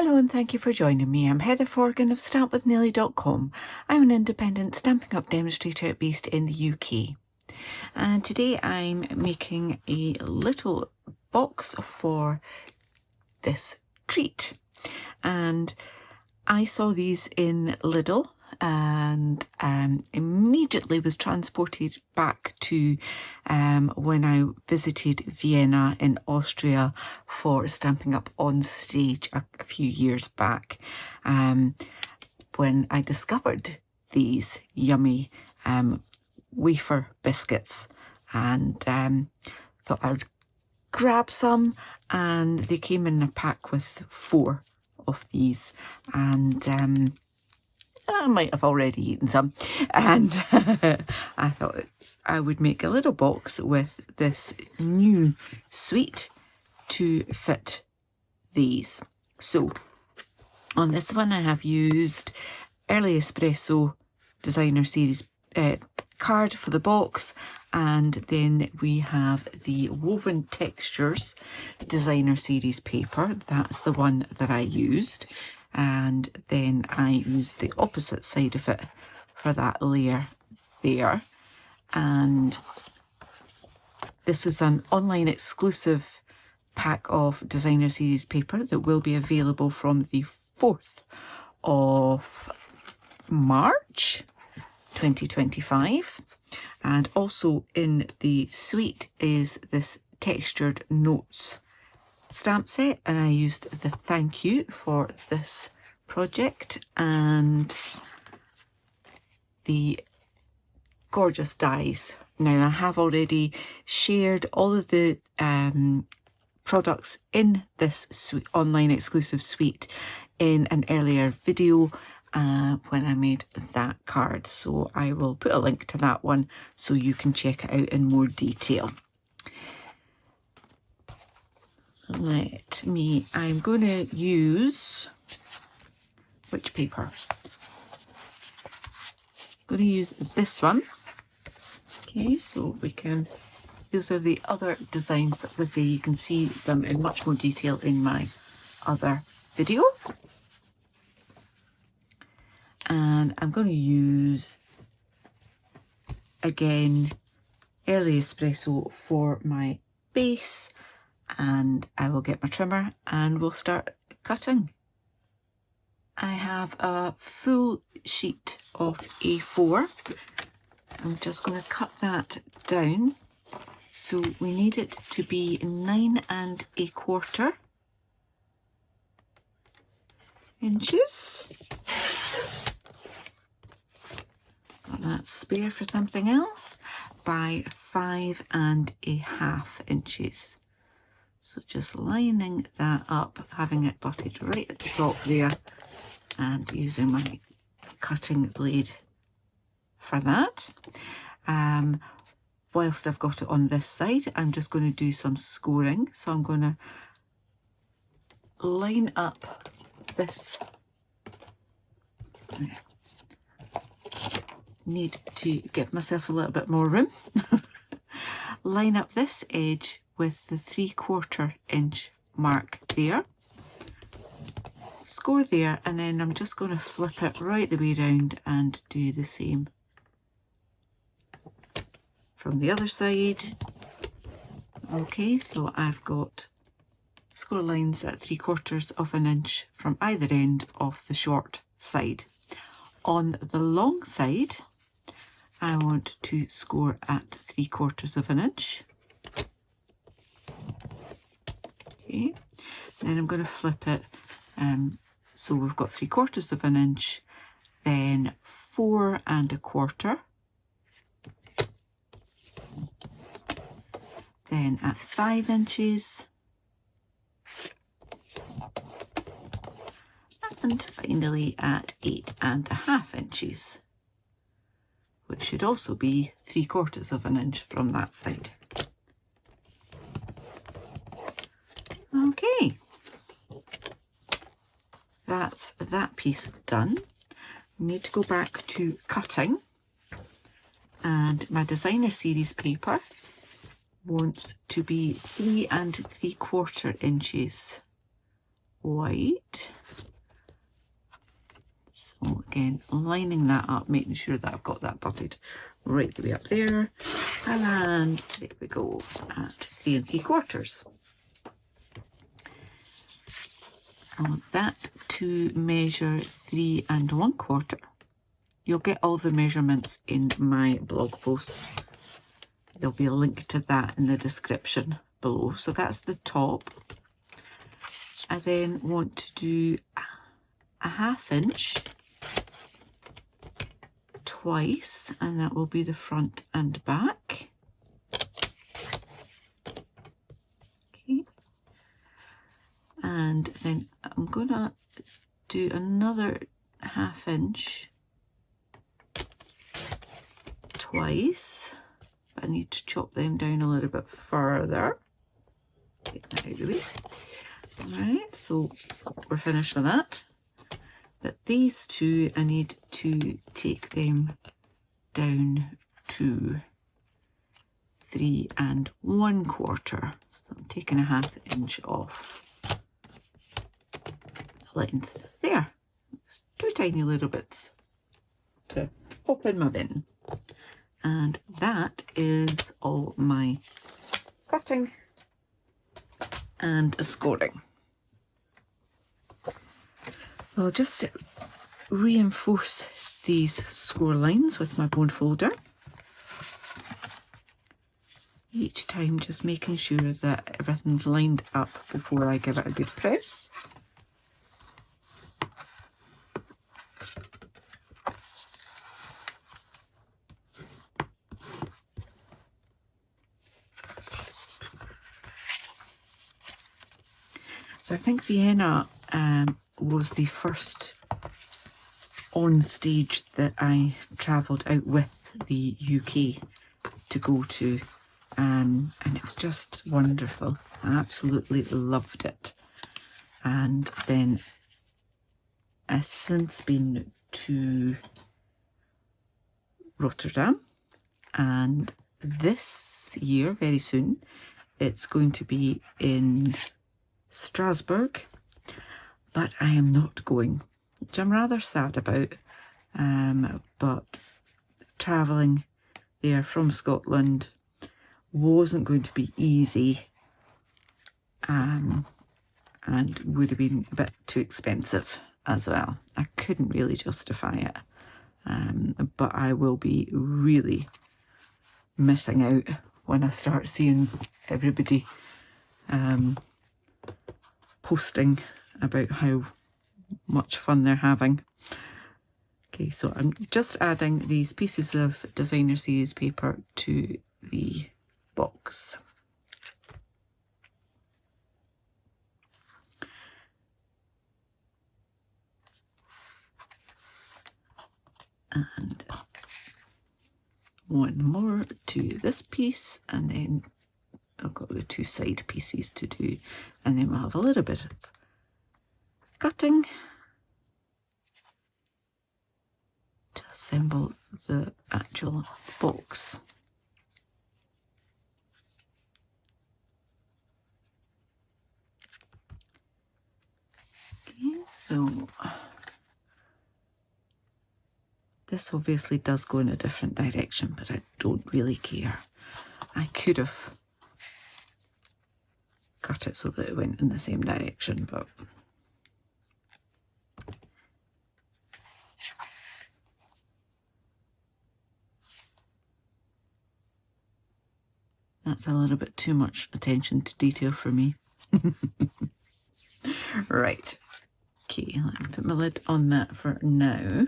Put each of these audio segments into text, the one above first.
Hello and thank you for joining me. I'm Heather Forgan of stampwithnellie.com. I'm an independent Stampin' Up demonstrator based in the UK. And today I'm making a little box for this treat. And I saw these in Lidl and immediately was transported back to when I visited Vienna in Austria for Stampin' Up on stage a few years back, when I discovered these yummy wafer biscuits and thought I would grab some, and they came in a pack with 4 of these, and I might have already eaten some, and I thought I would make a little box with this new sweet to fit these. So on this one I have used Early Espresso Designer Series card for the box, and then we have the Woven Textures Designer Series paper. That's the one that I used, and then I used the opposite side of it for that layer there. And this is an online exclusive pack of Designer Series paper that will be available from the 4th of March 2025. And also in the suite is this textured notes stamp set, and I used the thank you for this project and the gorgeous dies. Now I have already shared all of the products in this online exclusive suite in an earlier video when I made that card, so I will put a link to that one so you can check it out in more detail. I'm going to use, which paper? I'm going to use this one. Okay, so we can, those are the other designs, but as I say, you can see them in much more detail in my other video. And I'm going to use, again, Early Espresso for my base, and I will get my trimmer and we'll start cutting. I have a full sheet of A4. I'm just going to cut that down. So we need it to be 9 1/4 inches. Got that spare for something else, by 5 1/2 inches. So just lining that up, having it butted right at the top there, and using my cutting blade for that. Whilst I've got it on this side, I'm just going to do some scoring. So I'm going to line up this. Need to give myself a little bit more room. Line up this edge with the 3/4 inch mark there. Score there, and then I'm just going to flip it right the way round and do the same from the other side. Okay, so I've got score lines at 3/4 inch from either end of the short side. On the long side, I want to score at 3/4 inch. Okay, then I'm going to flip it. So we've got 3/4 inch, then 4 1/4, then at 5 inches, and finally at 8 1/2 inches, which should also be 3/4 inch from that side. Okay, that's that piece done. I need to go back to cutting, and my Designer Series paper wants to be 3 3/4 inches wide. again, lining that up, making sure that I've got that butted right the way up there. And there we go, at 3 3/4. I want that to measure 3 1/4. You'll get all the measurements in my blog post. There'll be a link to that in the description below. So that's the top. I then want to do a 1/2 inch twice, and that will be the front and back. Okay. And then I'm gonna do another 1/2 inch twice. I need to chop them down a little bit further. Take that out of the way. Alright, so we're finished with that. But these two, I need to take them down to 3 1/4. So I'm taking a 1/2 inch off the length there. It's 2 tiny little bits to pop in my bin. And that is all my cutting and scoring. So I'll just reinforce these score lines with my bone folder. Each time just making sure that everything's lined up before I give it a good press. So I think Vienna was the first on stage that I travelled out with the UK to go to, and it was just wonderful. I absolutely loved it. And then I've since been to Rotterdam, and this year, very soon, it's going to be in Strasbourg, but I am not going, which I'm rather sad about. But travelling there from Scotland wasn't going to be easy, and would have been a bit too expensive as well. I couldn't really justify it, but I will be really missing out when I start seeing everybody posting about how much fun they're having. Okay, so I'm just adding these pieces of designer series paper to the box. And one more to this piece, and then I've got the 2 side pieces to do, and then we'll have a little bit of cutting to assemble the actual box. Okay, so this obviously does go in a different direction, but I don't really care. I could have cut it so that it went in the same direction, but that's a little bit too much attention to detail for me. Right, okay, let me put my lid on that for now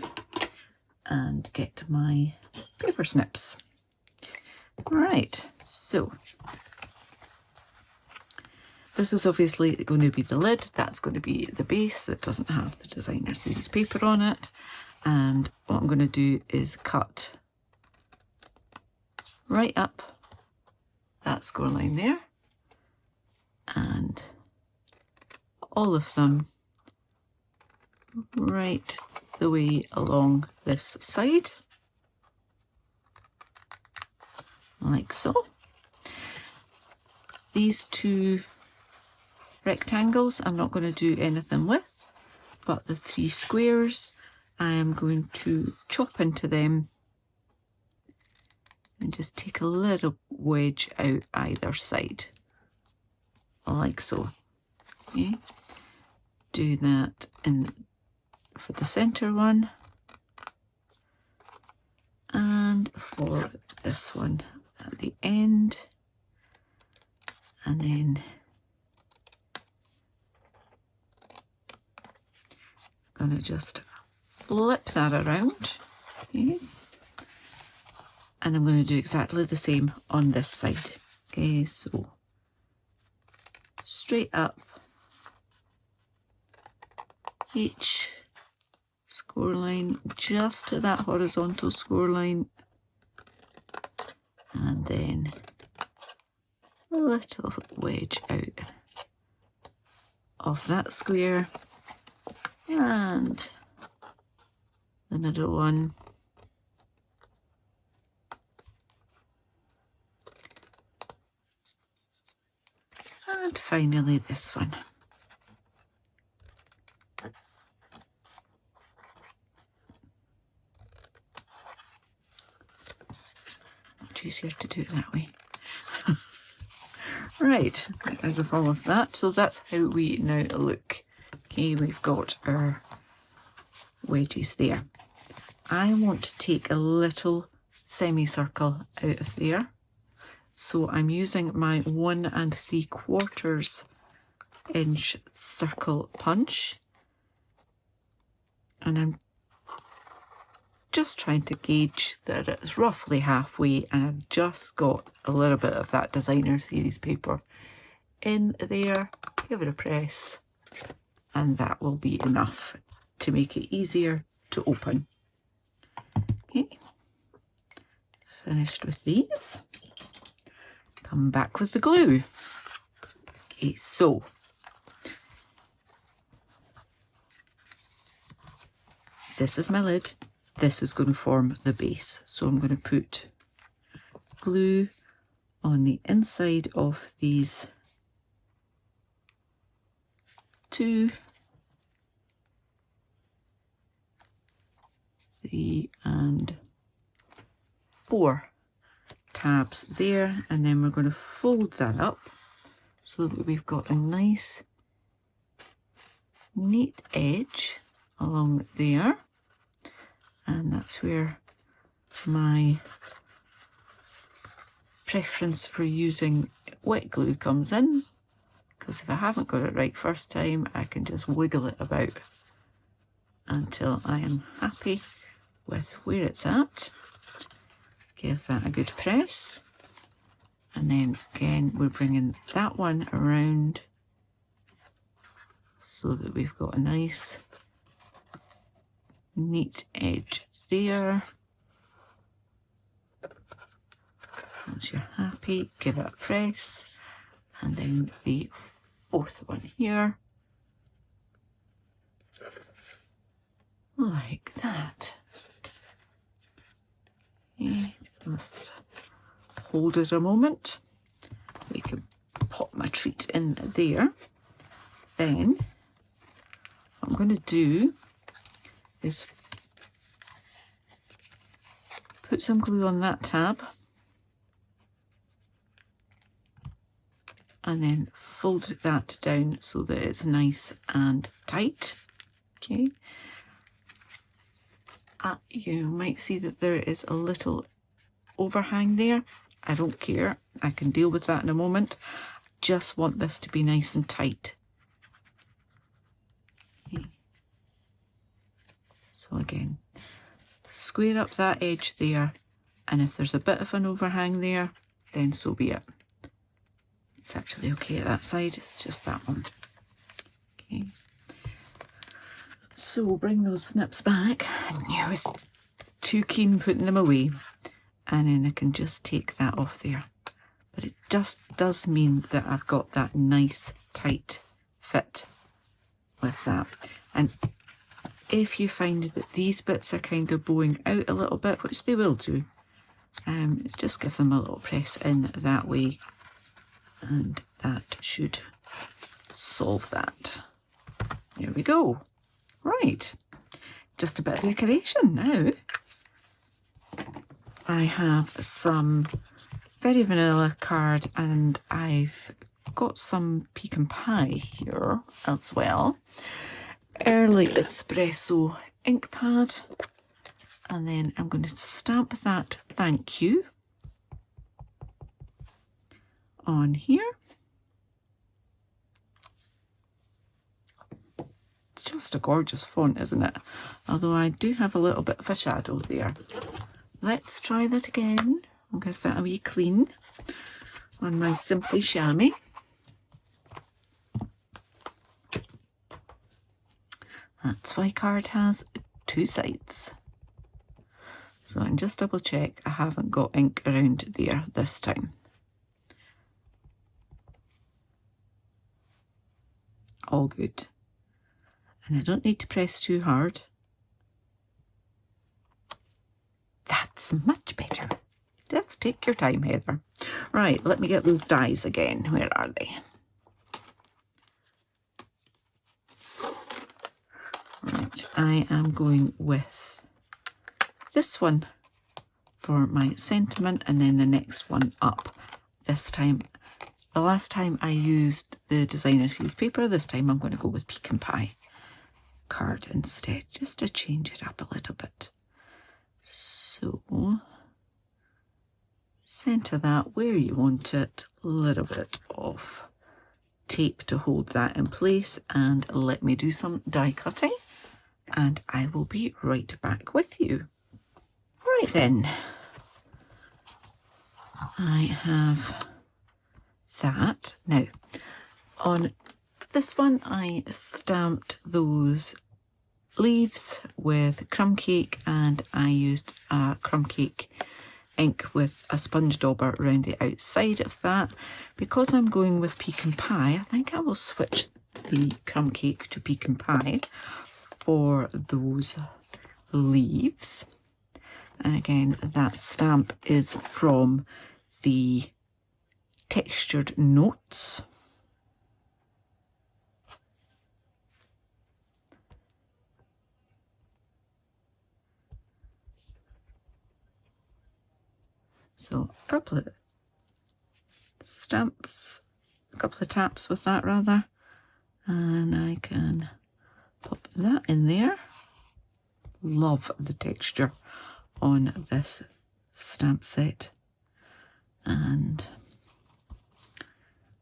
and get my paper snips. Right, so this is obviously going to be the lid. That's going to be the base that doesn't have the designer series paper on it. And what I'm going to do is cut right up that score line there, and all of them right the way along this side, like so. These 2 rectangles I'm not going to do anything with, but the 3 squares I am going to chop into them and just take a little wedge out either side, like so. Okay, do that for the center one and for this one at the end, and then I'm going to just flip that around. Okay. And I'm going to do exactly the same on this side. Okay, so straight up each score line just to that horizontal score line, and then a little wedge out of that square, and the middle one. And finally this one. Much easier to do it that way. Right, get rid of all of that. So that's how we now look. Okay, we've got our wedges there. I want to take a little semicircle out of there. So I'm using my 1 3/4 inch circle punch, and I'm just trying to gauge that it's roughly halfway, and I've just got a little bit of that designer series paper in there. Give it a press, and that will be enough to make it easier to open. Okay, finished with these. Come back with the glue. Okay, so this is my lid. This is going to form the base. So I'm going to put glue on the inside of these 2, 3, and 4 tabs there, and then we're going to fold that up so that we've got a nice neat edge along there, and that's where my preference for using wet glue comes in, because if I haven't got it right first time, I can just wiggle it about until I am happy with where it's at. Give that a good press, and then again we're bringing that one around so that we've got a nice neat edge there. Once you're happy, give it a press, and then the 4th one here, like that. Okay, just hold it a moment. We can pop my treat in there. Then what I'm going to do is put some glue on that tab, and then fold that down so that it's nice and tight. Okay. You might see that there is a little overhang there. I don't care. I can deal with that in a moment. Just want this to be nice and tight. Okay. So again, square up that edge there, and if there's a bit of an overhang there, then so be it. It's actually okay at that side, it's just that one. Okay. So we'll bring those nips back. I knew I was too keen putting them away, and then I can just take that off there. But it just does mean that I've got that nice tight fit with that. And if you find that these bits are kind of bowing out a little bit, which they will do, just give them a little press in that way, and that should solve that. There we go. Right, just a bit of decoration now. I have some very vanilla card, and I've got some pecan pie here as well. Early espresso ink pad, and then I'm going to stamp that thank you on here. It's just a gorgeous font, isn't it? Although I do have a little bit of a shadow there. Let's try that again. I'll give that a wee clean on my Simply Chamois. That's why card has 2 sides. So I can just double check I haven't got ink around there this time. All good. And I don't need to press too hard. That's much better. Just take your time, Heather. Right, let me get those dies again. Where are they? Right, I am going with this one for my sentiment, and then the next one up. This time, the last time I used the designer series paper, this time I'm going to go with pecan pie card instead, just to change it up a little bit. So centre that where you want it, a little bit of tape to hold that in place, and let me do some die cutting, and I will be right back with you. Right then, I have that. Now, on this one, I stamped those leaves with crumb cake, and I used a crumb cake ink with a sponge dauber around the outside of that. Because I'm going with pecan pie, I think I will switch the crumb cake to pecan pie for those leaves. And again, that stamp is from the Textured Notes. So a couple of stamps, a couple of taps with that rather, and I can pop that in there. Love the texture on this stamp set, and I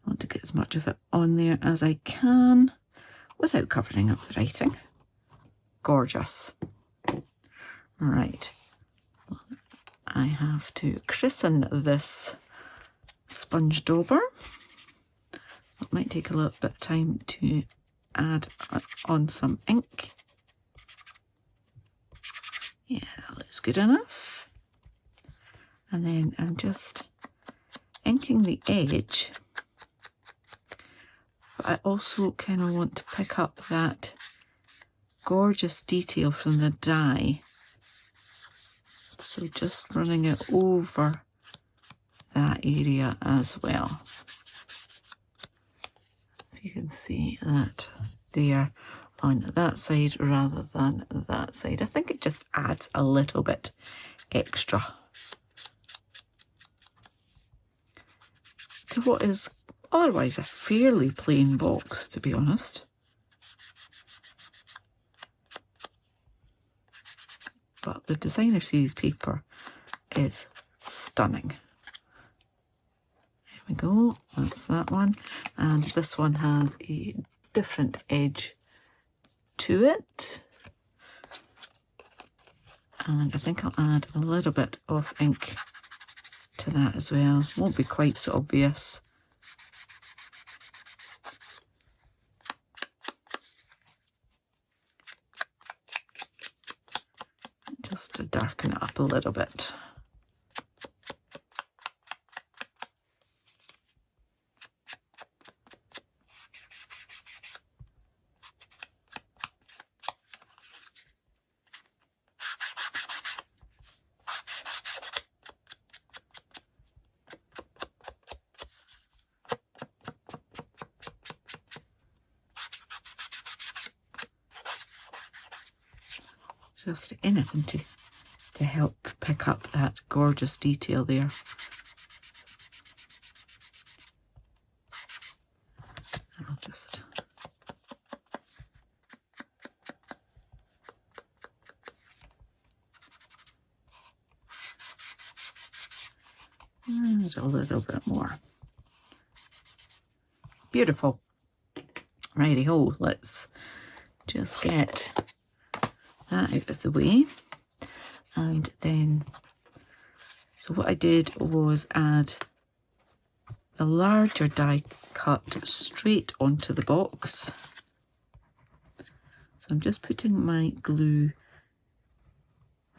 want to get as much of it on there as I can without covering up the writing. Gorgeous. Right. I have to christen this sponge dauber. It might take a little bit of time to add on some ink. Yeah, that looks good enough. And then I'm just inking the edge. But I also kind of want to pick up that gorgeous detail from the die. So just running it over that area as well. If you can see that there on that side rather than that side. I think it just adds a little bit extra to what is otherwise a fairly plain box, to be honest. But the designer series paper is stunning. There we go, that's that one. And this one has a different edge to it. And I think I'll add a little bit of ink to that as well. Won't be quite so obvious. Just to darken it up a little bit. Just anything to help pick up that gorgeous detail there. And I'll just add a little bit more. Beautiful. Righty-ho, let's just get that out of the way. And then, so what I did was add the larger die cut straight onto the box. So I'm just putting my glue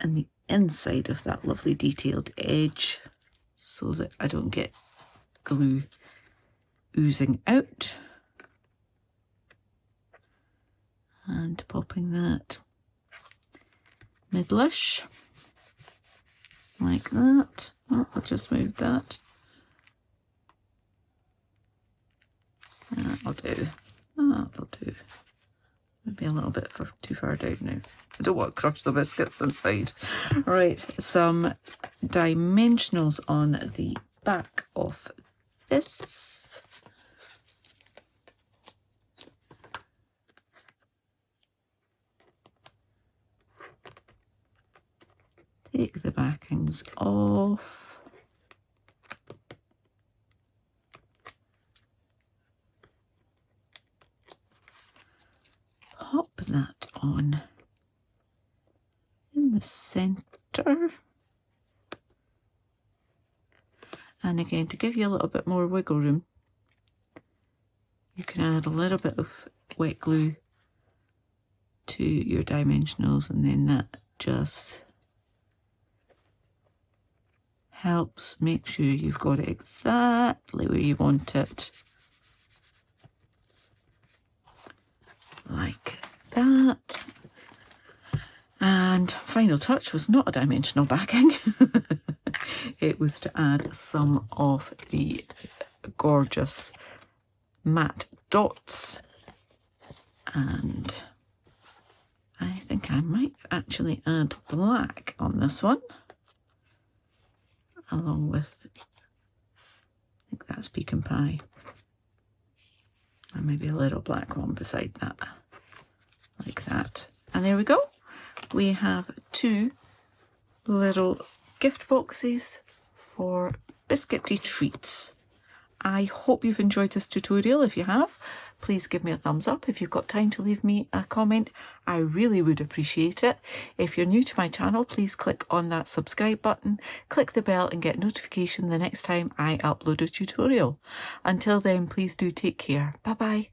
in the inside of that lovely detailed edge so that I don't get glue oozing out. And popping that middlish like that. Oh, I'll just move that. That'll do. That'll do. Maybe a little bit too far down now. I don't want to crush the biscuits inside. Right, some dimensionals on the back of this. Take the backings off. Pop that on in the center. And again, to give you a little bit more wiggle room, you can add a little bit of wet glue to your dimensionals, and then that just helps make sure you've got it exactly where you want it. Like that. And final touch was not a dimensional backing. It was to add some of the gorgeous matte dots. And I think I might actually add black on this one, along with, I think that's pecan pie, and maybe a little black one beside that, like that. And there we go. We have two little gift boxes for biscuity treats. I hope you've enjoyed this tutorial. If you have, please give me a thumbs up. If you've got time to leave me a comment, I really would appreciate it. If you're new to my channel, please click on that subscribe button, click the bell and get notification the next time I upload a tutorial. Until then, please do take care. Bye bye.